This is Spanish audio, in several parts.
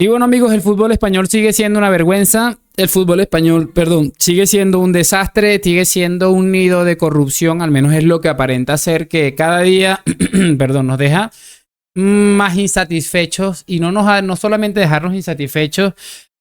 Y bueno, amigos, el fútbol español sigue siendo una vergüenza. El fútbol español, perdón, sigue siendo un desastre, sigue siendo un nido de corrupción, al menos es lo que aparenta ser, que cada día, perdón, nos deja más insatisfechos y no solamente dejarnos insatisfechos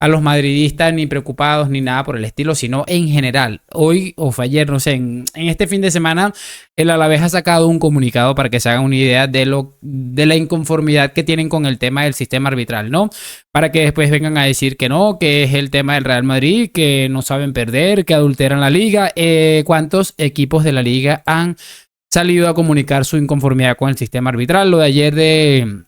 a los madridistas ni preocupados ni nada por el estilo, sino en general. Hoy o fue ayer, no sé, en este fin de semana el Alavés ha sacado un comunicado para que se hagan una idea de la inconformidad que tienen con el tema del sistema arbitral, ¿no? Para que después vengan a decir que no, que es el tema del Real Madrid, que no saben perder, que adulteran la liga. ¿Cuántos equipos de la liga han salido a comunicar su inconformidad con el sistema arbitral? Lo de ayer de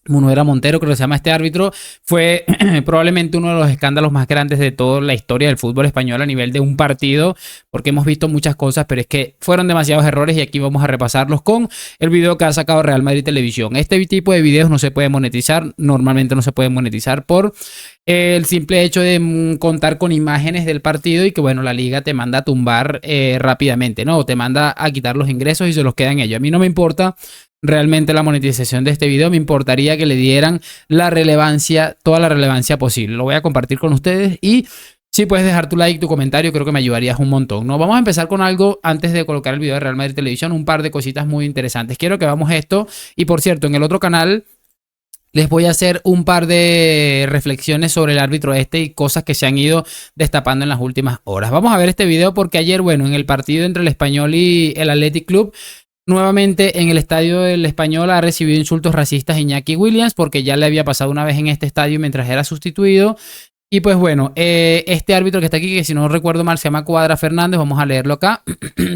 Munuera Montero, creo que se llama este árbitro, fue probablemente uno de los escándalos más grandes de toda la historia del fútbol español a nivel de un partido, porque hemos visto muchas cosas, pero es que fueron demasiados errores y aquí vamos a repasarlos con el video que ha sacado Real Madrid Televisión. Este tipo de videos no se puede monetizar, normalmente no se puede monetizar por el simple hecho de contar con imágenes del partido y que, bueno, la liga te manda a tumbar rápidamente, ¿no? O te manda a quitar los ingresos y se los queda en ello. A mí no me importa realmente la monetización de este video, me importaría que le dieran la relevancia, toda la relevancia posible. Lo voy a compartir con ustedes y si puedes dejar tu like, tu comentario, creo que me ayudarías un montón, ¿no? Vamos a empezar con algo antes de colocar el video de Real Madrid Televisión, un par de cositas muy interesantes. Quiero que veamos esto y, por cierto, en el otro canal les voy a hacer un par de reflexiones sobre el árbitro este y cosas que se han ido destapando en las últimas horas. Vamos a ver este video porque ayer, bueno, en el partido entre el Español y el Athletic Club, nuevamente en el estadio del Español ha recibido insultos racistas Iñaki Williams porque ya le había pasado una vez en este estadio mientras era sustituido. Y pues bueno, este árbitro que está aquí, que si no recuerdo mal se llama Cuadra Fernández, vamos a leerlo acá.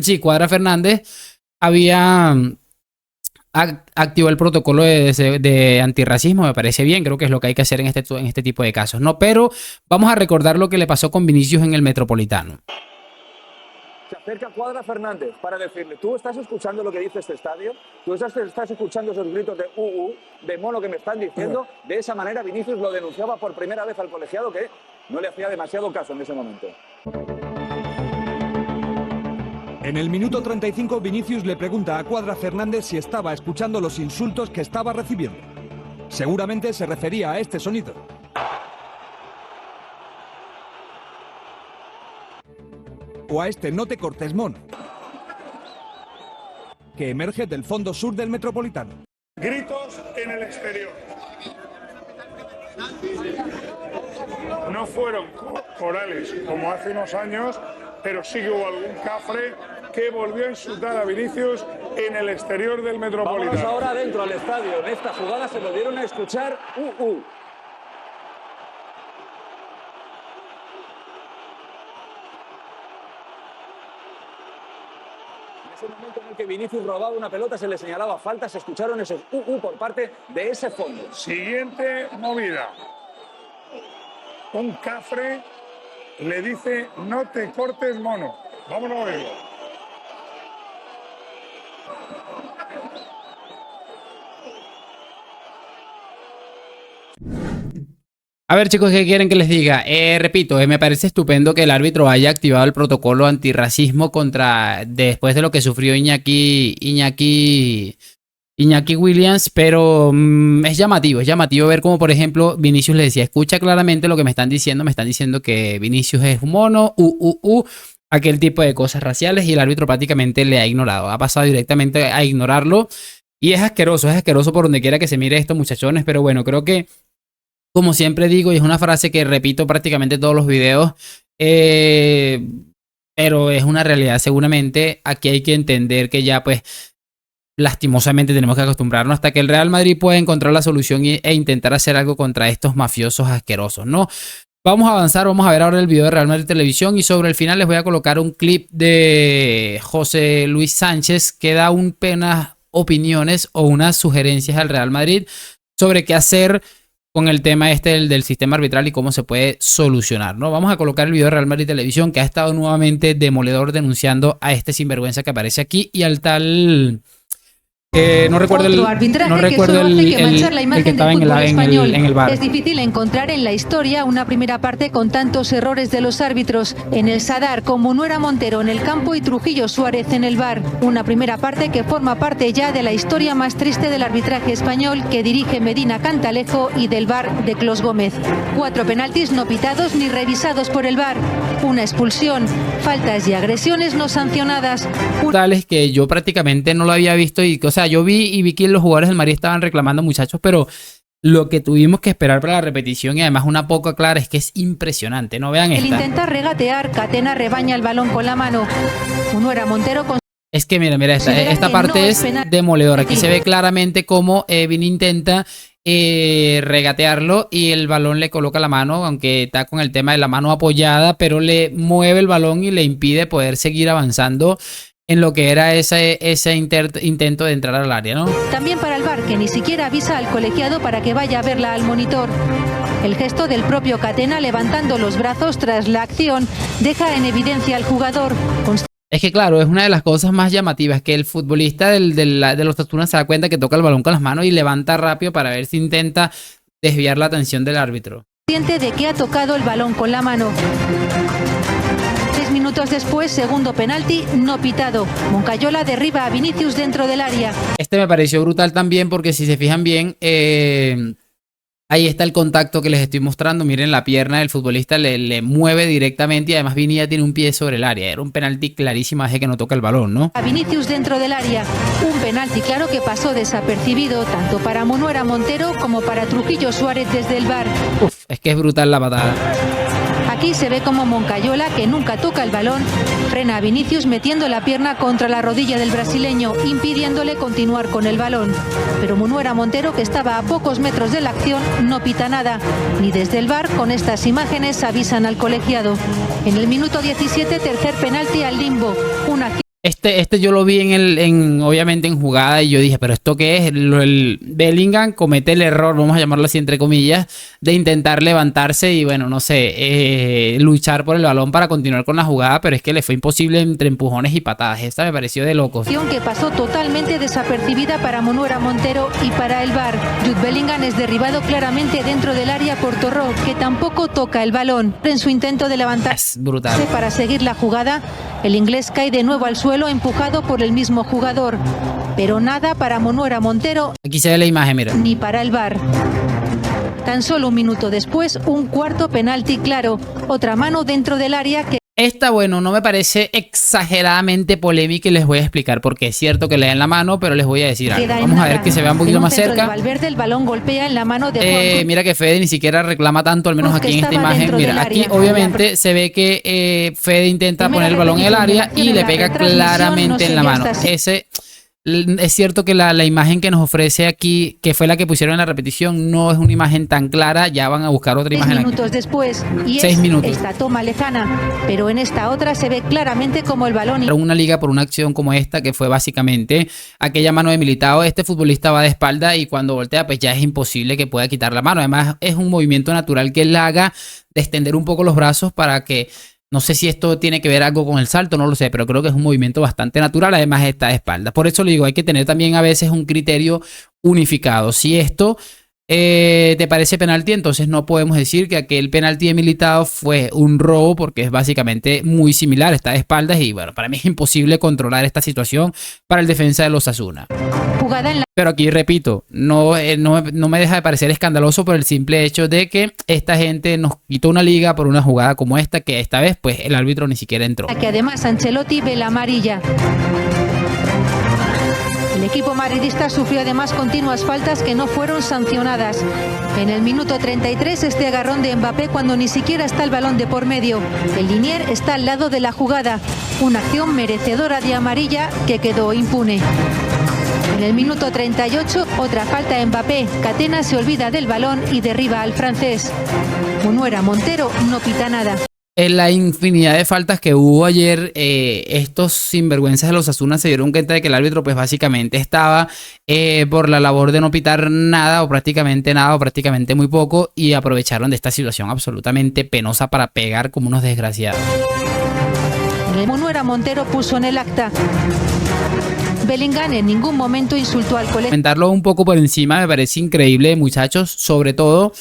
Sí, Cuadra Fernández había activó el protocolo de antirracismo, me parece bien, creo que es lo que hay que hacer en este tipo de casos, ¿no? Pero vamos a recordar lo que le pasó con Vinicius en el Metropolitano. Se acerca Cuadra Fernández para decirle: ¿tú estás escuchando lo que dice este estadio? ¿Tú estás escuchando esos gritos de de mono que me están diciendo? De esa manera Vinicius lo denunciaba por primera vez al colegiado, que no le hacía demasiado caso en ese momento. En el minuto 35, Vinicius le pregunta a Cuadra Fernández si estaba escuchando los insultos que estaba recibiendo. Seguramente se refería a este sonido. O a este "no te cortes, mono", que emerge del fondo sur del Metropolitano. Gritos en el exterior. No fueron corales como hace unos años, pero sí que hubo algún cafre que volvió a insultar a Vinicius en el exterior del Metropolitano. Vamos ahora dentro al estadio. En esta jugada se lo dieron a escuchar En ese momento en el que Vinicius robaba una pelota, se le señalaba falta, se escucharon esos por parte de ese fondo. Siguiente movida. Un cafre le dice: no te cortes, mono. Vámonos a verlo. A ver, chicos, ¿qué quieren que les diga? Repito, me parece estupendo que el árbitro haya activado el protocolo antirracismo después de lo que sufrió Iñaki Williams, pero es llamativo ver cómo, por ejemplo, Vinicius le decía: escucha claramente lo que me están diciendo que Vinicius es un mono, aquel tipo de cosas raciales, y el árbitro prácticamente le ha ignorado, ha pasado directamente a ignorarlo, y es asqueroso por donde quiera que se mire esto, muchachones, pero bueno, creo que, como siempre digo, y es una frase que repito prácticamente todos los videos, pero es una realidad seguramente. Aquí hay que entender que ya, pues, lastimosamente tenemos que acostumbrarnos hasta que el Real Madrid pueda encontrar la solución e intentar hacer algo contra estos mafiosos asquerosos, ¿no? Vamos a avanzar, vamos a ver ahora el video de Real Madrid Televisión y sobre el final les voy a colocar un clip de José Luis Sánchez que da unas opiniones o unas sugerencias al Real Madrid sobre qué hacer con el tema del sistema arbitral y cómo se puede solucionar, ¿no? Vamos a colocar el video de Real Madrid Televisión, que ha estado nuevamente demoledor denunciando a este sinvergüenza que aparece aquí y al tal No recuerdo Otro arbitraje no que recuerdo solo hace que manchar la el imagen que estaba del fútbol español. en el VAR. Es difícil encontrar en la historia una primera parte con tantos errores de los árbitros. En el Sadar, con Munuera Montero en el campo y Trujillo Suárez en el VAR. Una primera parte que forma parte ya de la historia más triste del arbitraje español que dirige Medina Cantalejo y del VAR de Clos Gómez. 4 penaltis no pitados ni revisados por el VAR. Una expulsión, faltas y agresiones no sancionadas. Tales que yo prácticamente no lo había visto y, o sea, yo vi que los jugadores del Madrid estaban reclamando, muchachos, pero lo que tuvimos que esperar para la repetición y además una poco clara es que es impresionante. No vean El esta. intenta regatear, Catena rebaña el balón con la mano. Munuera Montero con Es que mira, Considera esta que parte no es es penal. demoledora. Aquí se ve claramente cómo Vini intenta regatearlo y el balón le coloca la mano, aunque está con el tema de la mano apoyada, pero le mueve el balón y le impide poder seguir avanzando en lo que era ese intento de entrar al área, ¿no? También para el VAR, que ni siquiera avisa al colegiado para que vaya a verla al monitor. El gesto del propio Catena levantando los brazos tras la acción deja en evidencia al jugador. Es que claro, es una de las cosas más llamativas, que el futbolista de los Osasuna se da cuenta que toca el balón con las manos y levanta rápido para ver si intenta desviar la atención del árbitro. Consciente de que ha tocado el balón con la mano. 6 minutos después, segundo penalti no pitado. Moncayola derriba a Vinicius dentro del área. Este me pareció brutal también porque si se fijan bien, ahí está el contacto que les estoy mostrando. Miren, la pierna del futbolista le mueve directamente y además Vini ya tiene un pie sobre el área. Era un penalti clarísimo desde que no toca el balón, ¿no? A Vinicius dentro del área. Un penalti claro que pasó desapercibido tanto para Munuera Montero como para Trujillo Suárez desde el VAR. Uf, es que es brutal la patada. Aquí se ve como Moncayola, que nunca toca el balón, frena a Vinicius metiendo la pierna contra la rodilla del brasileño, impidiéndole continuar con el balón. Pero Munuera Montero, que estaba a pocos metros de la acción, no pita nada. Ni desde el VAR, con estas imágenes, avisan al colegiado. En el minuto 17, tercer penalti al limbo. Una acción. Este yo lo vi obviamente en jugada y yo dije, pero ¿esto qué es? El Bellingham comete el error, vamos a llamarlo así entre comillas, de intentar levantarse y bueno, no sé, luchar por el balón para continuar con la jugada, pero es que le fue imposible entre empujones y patadas. Esta me pareció de locos. Que pasó totalmente desapercibida para Munuera Montero y para el VAR. Jude Bellingham es derribado claramente dentro del área por Torró, que tampoco toca el balón. En su intento de levantarse Es brutal. para seguir la jugada, el inglés cae de nuevo al suelo empujado por el mismo jugador. Pero nada para Munuera Montero Aquí se ve la imagen, mira. ni para el VAR. Tan solo un minuto después, un cuarto penalti claro. Otra mano dentro del área que Esta, bueno, no me parece exageradamente polémica y les voy a explicar porque es cierto que le dan la mano, pero les voy a decir algo. queda en Vamos a ver nada. que se vea un poquito En más centro de cerca. Valverde, el balón golpea en la mano de Juan. Mira que Fede ni siquiera reclama tanto, al menos Porque aquí en esta estaba imagen. dentro Mira, del aquí área. obviamente se ve que Fede intenta Primera poner el balón en el repetición de la área acción y en le la pega retransmisión, claramente no en la se vio mano. hasta Es cierto que la imagen que nos ofrece aquí, que fue la que pusieron en la repetición, no es una imagen tan clara. Ya van a buscar otra 6 imagen aquí. minutos después y 6 es minutos. esta toma lejana, pero en esta otra se ve claramente como el balón Para una liga por una acción como esta, que fue básicamente aquella mano de Militao, este futbolista va de espalda y cuando voltea pues ya es imposible que pueda quitar la mano. Además es un movimiento natural que él haga de extender un poco los brazos para que, no sé si esto tiene que ver algo con el salto, no lo sé, pero creo que es un movimiento bastante natural, además está de espalda. Por eso le digo, hay que tener también a veces un criterio unificado. Si esto te parece penalti, entonces no podemos decir que aquel penalti de Militao fue un robo porque es básicamente muy similar, está de espaldas y bueno, para mí es imposible controlar esta situación para el defensa de los Osasuna. jugada en la Pero aquí repito, no me deja de parecer escandaloso por el simple hecho de que esta gente nos quitó una liga por una jugada como esta, que esta vez pues el árbitro ni siquiera entró. que además Ancelotti ve la amarilla. El equipo madridista sufrió además continuas faltas que no fueron sancionadas. En el minuto 33 este agarrón de Mbappé cuando ni siquiera está el balón de por medio. El linier está al lado de la jugada. Una acción merecedora de amarilla que quedó impune. En el minuto 38 otra falta de Mbappé. Catena se olvida del balón y derriba al francés. Munuera Montero no pita nada. En la infinidad de faltas que hubo ayer, estos sinvergüenzas de los Osasuna se dieron cuenta de que el árbitro pues básicamente estaba por la labor de no pitar nada o prácticamente muy poco y aprovecharon de esta situación absolutamente penosa para pegar como unos desgraciados. Munuera Montero puso en el acta. Bellingham en ningún momento insultó al colega. Comentarlo un poco por encima me parece increíble, muchachos, sobre todo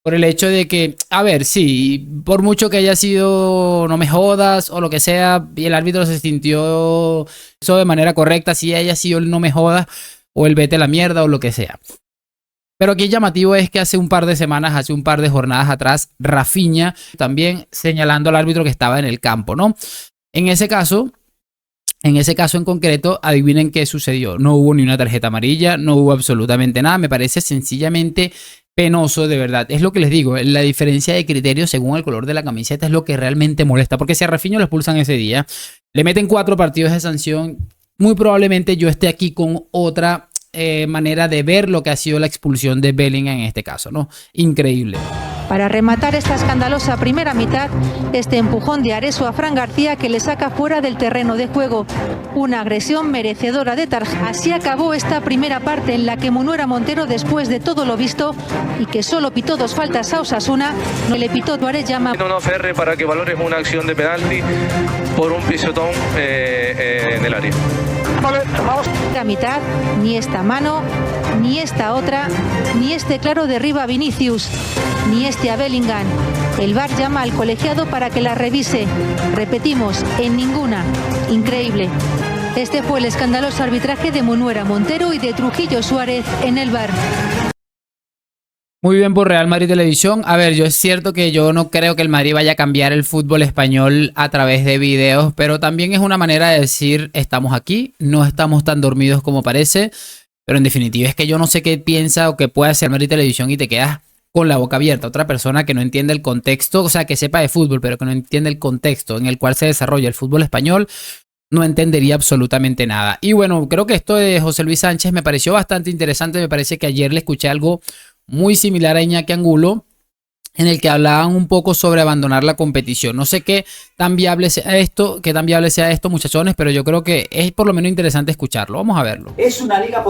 por el hecho de que, a ver, sí, por mucho que haya sido no me jodas o lo que sea, y el árbitro se sintió eso de manera correcta, si haya sido el no me jodas o el vete a la mierda o lo que sea. Pero aquí llamativo es que hace un par de semanas, hace un par de jornadas atrás, Rafinha también señalando al árbitro que estaba en el campo, ¿no? En ese caso en concreto, adivinen qué sucedió. No hubo ni una tarjeta amarilla, no hubo absolutamente nada. Me parece sencillamente penoso, de verdad. Es lo que les digo, la diferencia de criterio según el color de la camiseta es lo que realmente molesta. Porque si a Rafinha lo expulsan ese día, le meten 4 partidos de sanción, muy probablemente yo esté aquí con otra manera de ver lo que ha sido la expulsión de Bellingham en este caso, ¿no? Increíble. Para rematar esta escandalosa primera mitad, este empujón de Areso a Fran García que le saca fuera del terreno de juego. Una agresión merecedora de tarjeta. Así acabó esta primera parte en la que Munuera Montero, después de todo lo visto y que solo pitó 2 faltas a Osasuna, no le pitó Tuárez llama. No Ferre para que valores una acción de penalti por un pisotón en el área. La mitad, ni esta mano, ni esta otra, ni este claro derriba a Vinicius, ni este a Bellingham. El VAR llama al colegiado para que la revise. Repetimos, en ninguna. Increíble. Este fue el escandaloso arbitraje de Munuera Montero y de Trujillo Suárez en el VAR. Muy bien por Real Madrid Televisión. A ver, yo es cierto que yo no creo que el Madrid vaya a cambiar el fútbol español a través de videos, pero también es una manera de decir, estamos aquí, no estamos tan dormidos como parece, pero en definitiva es que yo no sé qué piensa o qué puede hacer Madrid Televisión y te quedas con la boca abierta. Otra persona que no entiende el contexto, o sea, que sepa de fútbol, pero que no entiende el contexto en el cual se desarrolla el fútbol español, no entendería absolutamente nada. Y bueno, creo que esto de José Luis Sánchez me pareció bastante interesante. Me parece que ayer le escuché algo muy similar a Iñaki Angulo, en el que hablaban un poco sobre abandonar la competición. No sé qué tan viable sea esto, muchachones, pero yo creo que es por lo menos interesante escucharlo. Vamos a verlo. Es una liga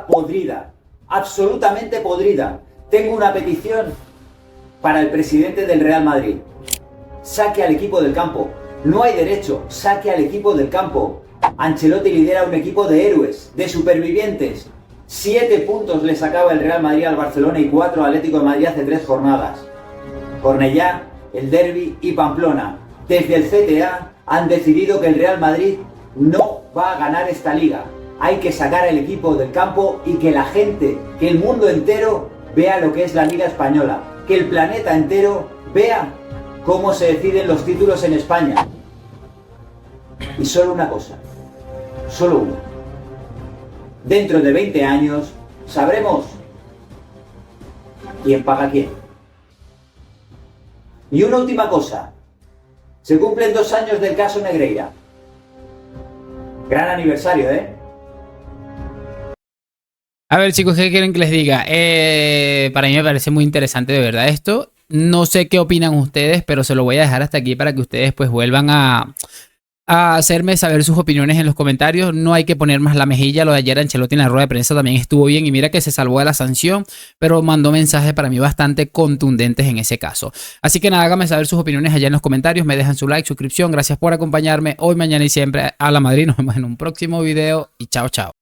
podrida, absolutamente podrida. Tengo una petición para el presidente del Real Madrid. Saque al equipo del campo. No hay derecho, saque al equipo del campo. Ancelotti lidera un equipo de héroes, de supervivientes. 7 puntos le sacaba el Real Madrid al Barcelona y 4 al Atlético de Madrid hace 3 jornadas. Cornellá, el Derbi y Pamplona. Desde el CTA han decidido que el Real Madrid no va a ganar esta liga. Hay que sacar al equipo del campo y que la gente, que el mundo entero vea lo que es la Liga Española. Que el planeta entero vea cómo se deciden los títulos en España. Y solo una cosa, solo una. Dentro de 20 años sabremos quién paga quién. Y una última cosa. Se cumplen 2 años del caso Negreira. Gran aniversario, ¿eh? A ver, chicos, ¿qué quieren que les diga? Para mí me parece muy interesante de verdad esto. No sé qué opinan ustedes, pero se lo voy a dejar hasta aquí para que ustedes pues vuelvan a hacerme saber sus opiniones en los comentarios. No hay que poner más la mejilla. Lo de ayer Ancelotti en la rueda de prensa también estuvo bien y mira que se salvó de la sanción, pero mandó mensajes para mí bastante contundentes en ese caso. Así que nada, háganme saber sus opiniones allá en los comentarios, me dejan su like, suscripción. Gracias por acompañarme hoy, mañana y siempre a la Madrid. Nos vemos en un próximo video y chao, chao.